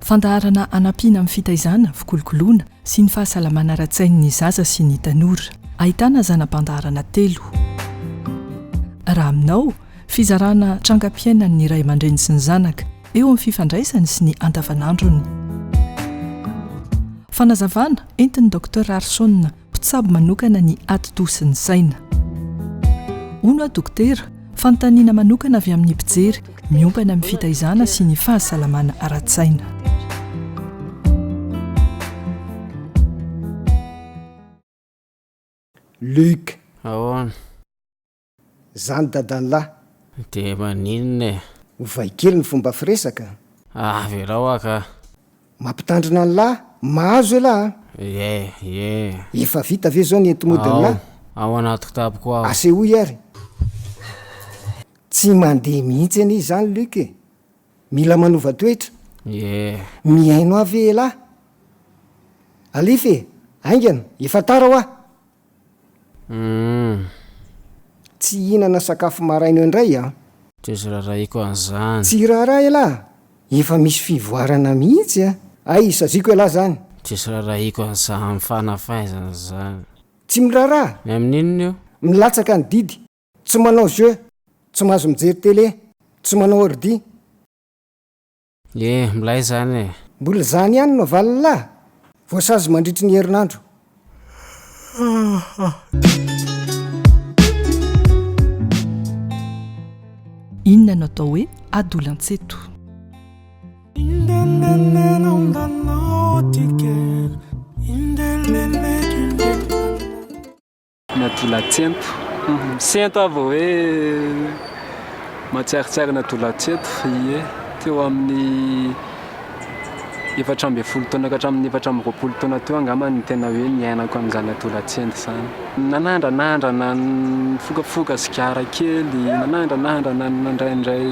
fandaharana anampiana amin'ny fitaizana fikolokoloana sy ny fahasalamana ara-tsain'ny zaza sy ny tanora ahitana zanam-pandaharana 3 raha aminao fizarana trangam-piainan'ny iray aman-dreny sy ny zanaka eo amin'ny fifandraisany sy ny andavanandrony fanazavana entiny Dr Arson mpitsabo manokana ny ati-dosiny saina ono dokotera fanontaniana manokana avy amin'ny mpijery miompana amin'ny fitaizana sy ny fahasalamana ara-tsaina Luc ahoana zany dadan'lahy de maninona e ovay kely ny fomba firesaka avy rao aka mampitandrina ny lahy mahazo e lahy efa vita ve zao ny entomodiny lahy ao anaty kitapoko aho asehoy ary tsy mandeha mihitsy any izy zany Luc e mila manova toetra miaino avy e lahy alify aingana efa tara ho tsy hinana sakafo maraina indray tsisy raharaiko an'izany tsy raharaha e lahy efa misy fivoarana mihitsy ay saziako e lahy zany tsisy raharaiko an'izany fanafaizana zany tsy miraharaha amin'inona io milatsaka ny didy tsy manao jeu tsy mahazo mijery télé tsy manao ordi milay zany e mbola zany ihany no valiny lahy voasazy mandritry ny herinandro inona no atao hoe adolan-tseto ny adolan-tsento sento avy hoe matsiaritsary ny adolan-tseto teo amin'ny 7 taona ka hatramin'ny 7 taona teo angamba ny tena hoe niainako an'izany adolan-tsento zany nanandrana ny fokafoka sigara kely nanandrana nandraindray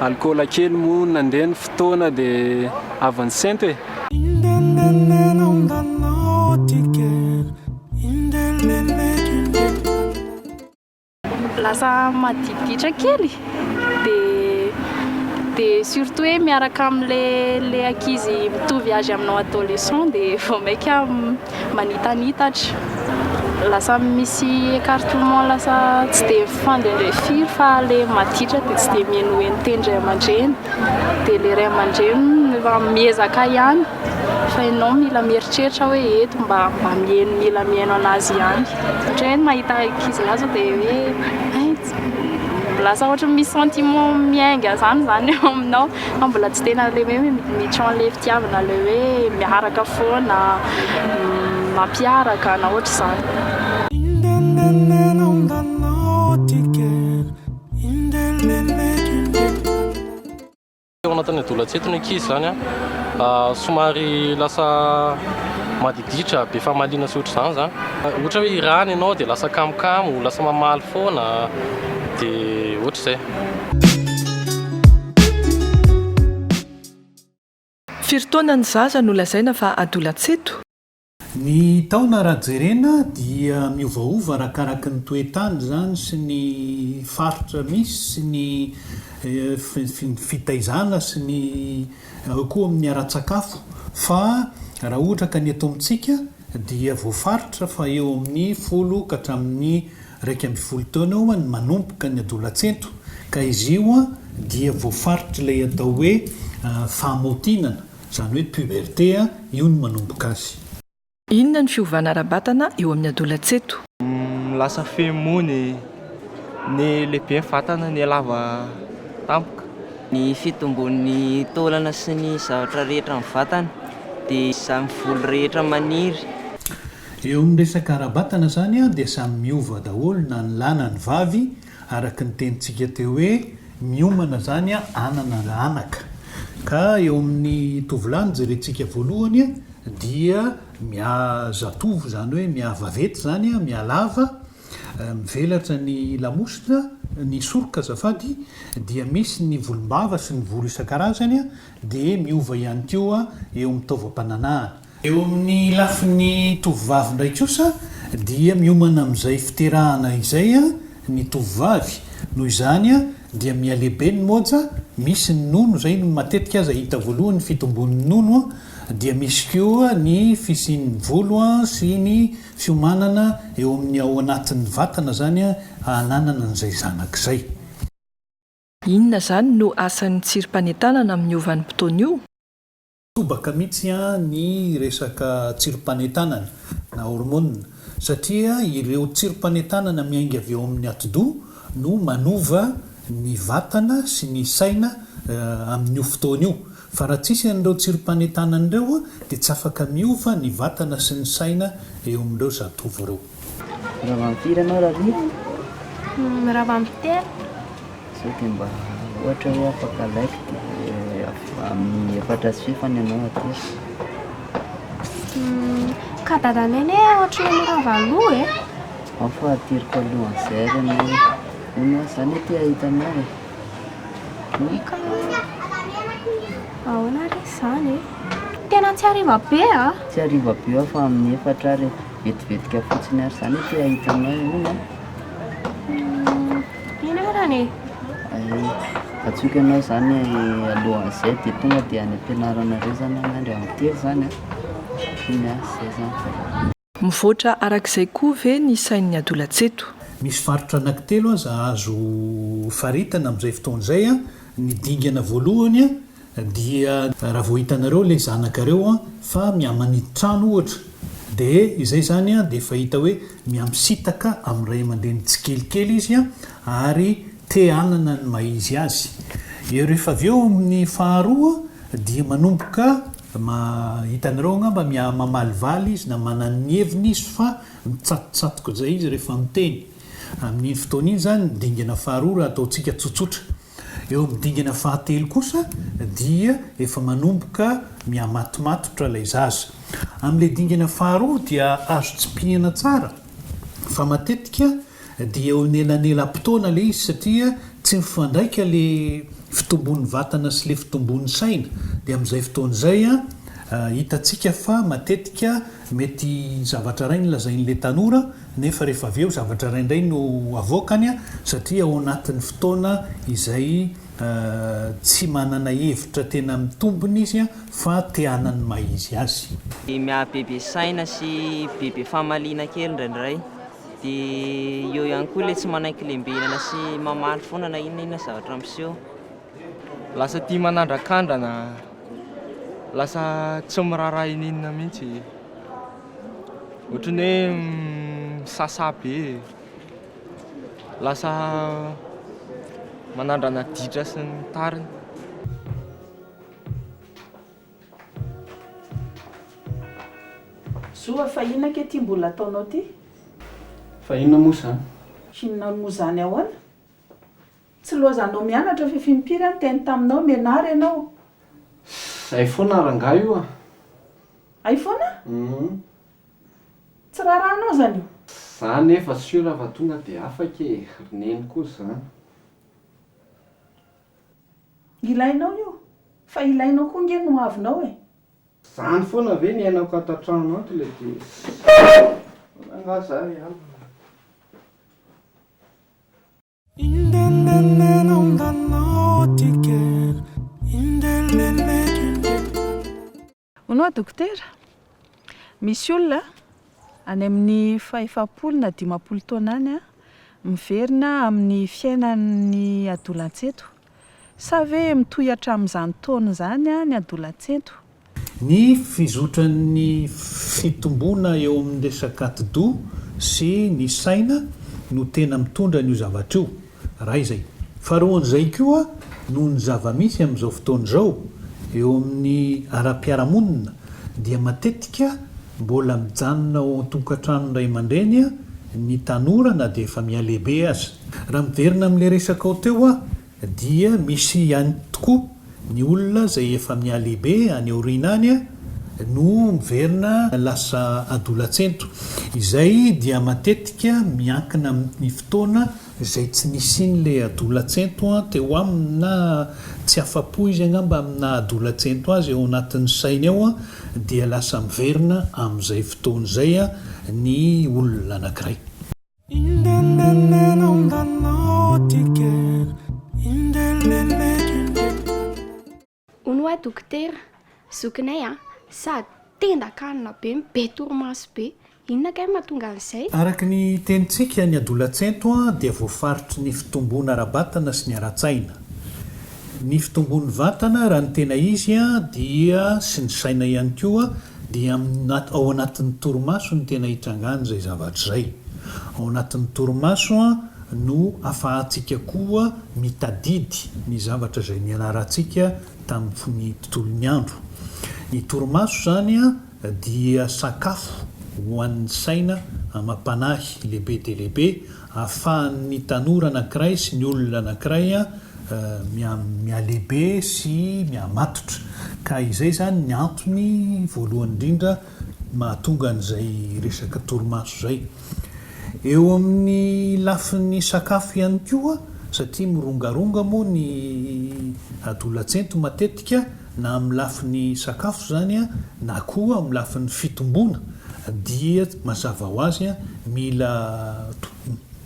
alcool kely moa nandeha ny fotoana dia avy ny sento e lasa madiditra kely dia surtout hoe miaraka amin'le ankizy mitovy azy aminao adolescent dia vao maika manitanitatra lasa misy écartement lasa tsy dia mifandray firy fa le maditra dia tsy dia mihaino entendry aman-dreny dia le ray aman-dreny efa miezaka ihany fa ianao mila mieritreritra hoe eto mba mila mihaino anazy ihany satria hoe mahita ankizy lahy zao dia hoe lasa ohatra misy sentiment miainga zany eo aminao mbola tsy tena le hoe mitran le fitiavana le hoe miaraka foana mampiaraka na ohatra zany eo anatin'ny adolan-tseto ny ankizy zany somary lasa madiditra be fahamaliana sy ohatra zany ohatra hoe irany ianao dia lasa kamokamo lasa mamaly foana dia ohatra izay firy-taona ny zaza no lazaina fa adolan-tseto ny taona raha jerena dia miovaova arakaraka ny toetany zany sy ny faritra misy sy ny fitaizana sy ny koa amin'ny ara-tsakafo fa raha ohatra ka ny eto amintsika dia voafaritra fa eo amin'ny 10 ka hatramin'ny 1 taona eo ny manomboka ny adolan-tsento ka izy io dia voafaritra ilay atao hoe fahamotinana zany hoe puberté io ny manomboka azy inona ny fiovana ara-batana eo amin'ny adolan-tseto lasa femony ny lehibe vatana ny lava tampoka ny fitombon'ny taolana sy ny zavatra rehetra amin'ny vatana dia samy volo rehetra maniry eo amin'ny resaka ara-batana zany dia samy miova daholo na ny lahy na ny vavy araka ny tenintsika teo hoe miomana zany anana anaka ka eo amin'ny tovolahy jerentsika voalohany dia miazatovo zany hoe miavavety zany mialava mivelatra ny lamosina ny soroka zafady dia misy ny volombava sy ny volo isan-karazany dia miova ihany koa eo amin'ny taovam-pananahana eo amin'ny lafin'ny tovovavy indray kosa dia miomana amin'izay fiterahana izay ny tovovavy noho izany dia mialehibe ny moja misy ny nono zay matetika aza hita voalohany fitombon'ny nono dia misy koa ny fisian'ny volo sy ny fiomanana eo amin'ny ao anatin'ny vatana zany hananana n'izay zanak'izay. Inona zany no asan'ny tsirom-panentanana amin'ny ovan'ny mpotony io? Tobaka mihitsy ny resaka tsirom-panentanana na hormona satria ireo tsirom-panentanana miainga avy eo amin'ny atidoha no manova ny vatana sy ny saina amin'io fotoana io. Fa raha tsisy an'ireo tsirom-panentanana ireo dia tsy afaka miova ny vatana sy ny saina eo amin'ireo zatovo ireo. Raha mampiry ianao raha ry? Raha mampitera? Sao dia mba ohatra hoe afaka alaiky dia amin'ny 4 sy 5 ianao aty. Ka dadanay ohatra hoe mora valoa e? Fa atiriko alohan'izay ary no zany ty ahitanao e. Ahoana ry izany e? Tena tsy hariva be a? Tsy hariva be fa amin'ny 4 ary vetivetika fotsiny ary zany ty ahitanao ina. Ina arany e? Atsoka ianao zany alohan'izay dia tonga dia any am-pianarana ireo zany angandry amin'ny telo zany iny zay zany. Mivoatra arak'izay koa ve ny sain'ny adolan-tseto? Misy faritra anankitelo aza azo faritana amin'izay fotoana izay ny dingana voalohany dia raha vao hitanareo ilay zanakareo fa miamany trano ohatra dia izay zany dia efa hita hoe miamisitaka amin'ny ray aman-dreny tsikelikely izy ary te hanana ny maizy azy. Rehefa avy eo amin'ny faharoa dia manomboka hitanareo ngamba mamalivaly izy na manana ny heviny izy fa mitsatotsatoka izay izy rehefa miteny. Amin'ny fotoana iny zany dingana faharoa raha ataontsika tsotsotra. Eo amin'ny dingana fahatelo kosa dia efa manomboka miamatomatotra ilay zaza. Amin'ilay dingana faharoa dia azo tsipihana tsara fa matetika dia eo nelanela-potoana ilay izy satria tsy mifandraika ilay fitombon'ny vatana sy ilay fitombon'ny saina. Dia amin'izay fotoana izay hitantsika fa matetika mety zavatra iray nolazain'ilay tanora nefa rehefa avy eo zavatra iray indray no avoakany satria ao anatin'ny fotoana izay tsy manana hevitra tena mitombony izy fa te hanany maizy azy. Miaha bebe saina sy bebe fahamaliana kely indraindray dia eo ihany koa ilay tsy manaiky lembenana sy mamaly foana na inona zavatra miseho. Lasa tia manandrakandrana, lasa tsy miraharaha ininona mihitsy. Ohatrany hoe misasa be, lasa manandrana ditra sy ny tariny. Zoa fa inona ke ty mbola ataonao ty? Fa inona moa zany? Inona moa zany ahoana? Tsy loazanao mianatra fa fimpiry teny taminao mianary ianao. Ay foana rangaha io Ay foana? Tsy rahanao zany io? Zany efa sy raha va tonga dia afaka roneny kosa zany. Ilainao io? Fa ilainao koa nge no avinao e? Zany foana ve ny ainako atatrano ato ilay ty. Angaza ihany. Hono dokotera, misy olona any amin'ny 5 na 10 taona any miverina amin'ny fiainan'ny adolan-tseto. Sa ve mitohatra amin'izany taona zany ny adolan-tseto? Ny fizotran'ny fitombona eo amin'ny resaka atidoha sy ny saina no tena mitondra n'io zavatra io. Raha izay. Faharoan'izay koa noho ny zava-misy amin'izao fotoana izao eo amin'ny ara-piaramonina dia matetika mbola mijanona ao an-tokantrano iray aman-dreny ny tanora na dia efa mialehibe azy. Raha miverina amin'ilay resaka ao teo dia misy ihany tokoa ny olona izay efa mialehibe any aoriana any no miverina lasa adolan-tseto. Izay dia matetika miankina amin'ny fotoana izay tsy nisin'ilay adolan-tseto teo aminy na tsy afa-po izy angamba amina adolan-tseto azy eo anatin'ny sainy ao dia lasa miverina amin'izay fotoana izay ny olona anankiray. dokotera zokinay a sady tendakanina be torimaso be inona kay mahatonga an'izay araka ny tenitsika ny adolatsento a dia voafaritry ny fitomboana ara-batana sy ny ara-tsaina ny fitomboan'ny vatana raha ny tena izy a dia sy ny saina ihany koa dia ao anatin'ny torimaso ny tena hitrangany zay zavatra zay ao anatin'ny torimaso a no afahantsika koa mitadidy ny zavatra zay nianarantsika tamin'ny tontolon'ny andro ny torimaso zany a dia sakafo ho an'ny saina amampanahy lehibe dia lehibe ahafahan'ny tanora anankiray sy ny olona anankiray a mialehibe sy miamatotra ka izay zany ny antony voalohany indrindra mahatonga an'izay resaka torimaso zay eo amin'ny lafin'ny sakafo ihany koa satria mirongaronga moa ny adolatsento matetika na amin'ny lafin'ny sakafo zany a na koa amin'ny lafin'ny fitomboana dia mazava ho azy a mila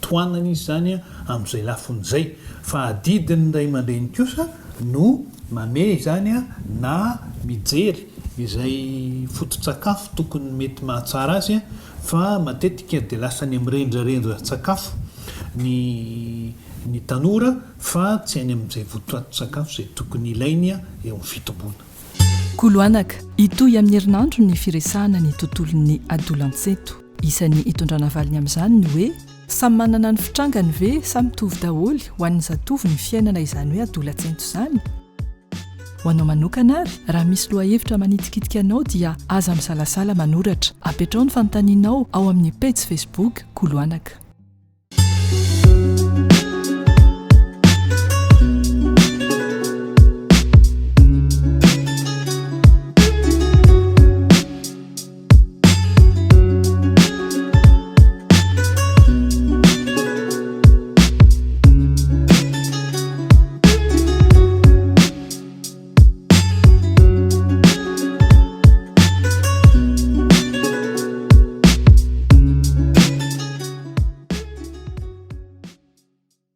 toanana izy zany a amin'izay lafin'izay fa adidiny ray aman-dreny kosa no mame zany a na mijery izay foto-tsakafo tokony mety mahatsara azy a fa matetika dia lasa ny ami'rendrarendra sakafo ny tanora fa tsy any amin'izay votoato-tsakafo zay tokony ilainy a eo amin'ny fitomboana koloanaka itoy amin'ny herinandro ny firesahana ny tontolon'ny adolantseto isan'ny hitondrana valiny amin'izany ny hoe samy manana ny fitrangany ve samy mitovy daholy ho an'ny zatovo ny fiainana izany hoe adolatsento izany ho anao manokana ary raha misy lohahevitra manitikitika anao dia aza misalasala manoratra apetrao ny fanontanianao ao amin'ny page Facebook koloanaka